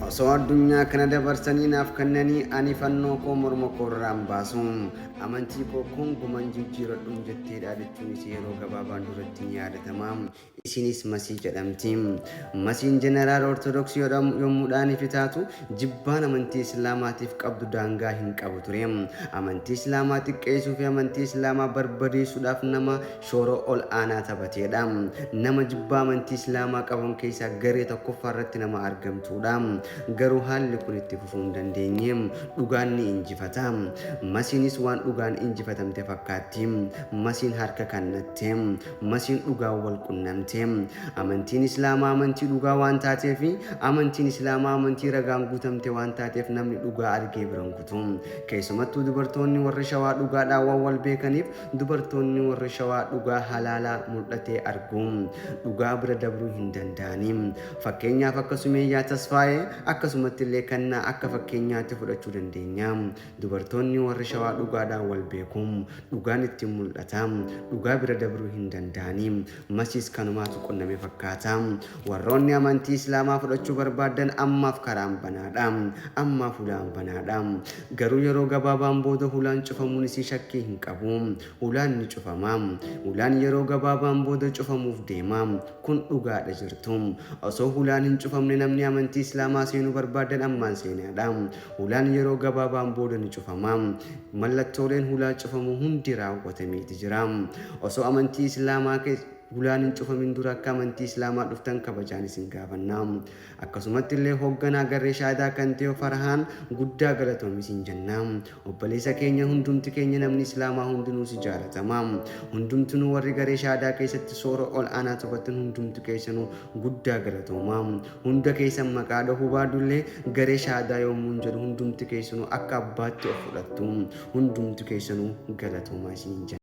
Osoo addunyaa kana dabarsanii naaf kennanii ani fannoo koo morma koorraan baasuun amantii koo kun guman jijjiiradhuun jettee dhaadachuunis yeroo gabaabaan duratti ni yaadatama. Isinis Masii jedhamti. Masiin jeneraal Ortodoksii yommuudhaan ifi taatu jibbaan amantii Islaamaatiif qabdu daangaa hin qabu ture. Amantii Islaamaa xiqqeessuu fi amantii Islaamaa barbadeessuudhaaf nama shoora ol aanaa taphateedha. Nama jibbaa amantii Islaamaa qaban keessaa garee tokkoffaa irratti nama argamtuudha. Garuu haalli kun itti fufuu hin dandeenye. Dhugaan ni injifata. Masiinis waan dhugaan injifatamte fakkaatti. Masiin harka kannatte. Masiin dhugaan wal qunnamte. Amantiin Islaamaa amantii dhugaa waan taateef, amantiin Islaamaa amantii ragaan guutamte waan taateef namni dhugaa argee biran kutu. Keessumattuu dubartoonni warra Shawaa dhugaadhaan waan wal beekaniif dubartoonni warra Shawaa dhugaa halaalaa mul'atee argu. Dhugaa bira dabruu hin danda'ani. Fakkeenyaaf akka Sumeeyyaa Tasfaayee akkasumatti illee kannaa akka fakkeenyaatti fudhachuu dandeenya. Dubartoonni warra Shawaa dhugaadhaan wal beeku. Dhugaan ittiin mul'ata. Dhugaa bira dabruu hin danda'ani. Masiis kanumaatu qunname fakkaata. Warroonni amantii Islaamaa fudhachuu barbaadan ammaaf karaan banaadha. Ammaaf hulaan banaadha. Garuu yeroo gabaabaan booda hulaan cufamuun isii shakkii hin qabu. Hulaan ni cufama. Hulaan yeroo gabaabaan booda cufamuuf deema. Kun dhugaadha jirtu. Osoo hulaan hin cufamne namni amantii Islaamaa seenuu barbaadan ammaan seenaadha. Hulaan yeroo gabaabaan booda ni cufama. Mallattooleen hulaa cufamu hundi raawwatameeti jira. Osoo amantii Islaamaa hulaan hin cufamin dura akka amantii Islaamaa dhuftan kabajaan isin gaafanna. Akkasumatti illee hoogganaa garee shaadaa kan ta'e Farhaan guddaa galatoomi isin jenna. Obboleessa keenya hundumti keenya namni Islaamaa hundinuu si jaalatama. Hundumtuu warri garee shaadaa keessatti soora ol aanaa taphatan hundumtu keessanuu guddaa galatooma. Hunda keessan maqaa dhahuu baadullee garee shaadaa yommuu jedhu hundumti keessanuu akka abbaatti of fudhattu. Hundumtu keessanuu galatooma isin jenna.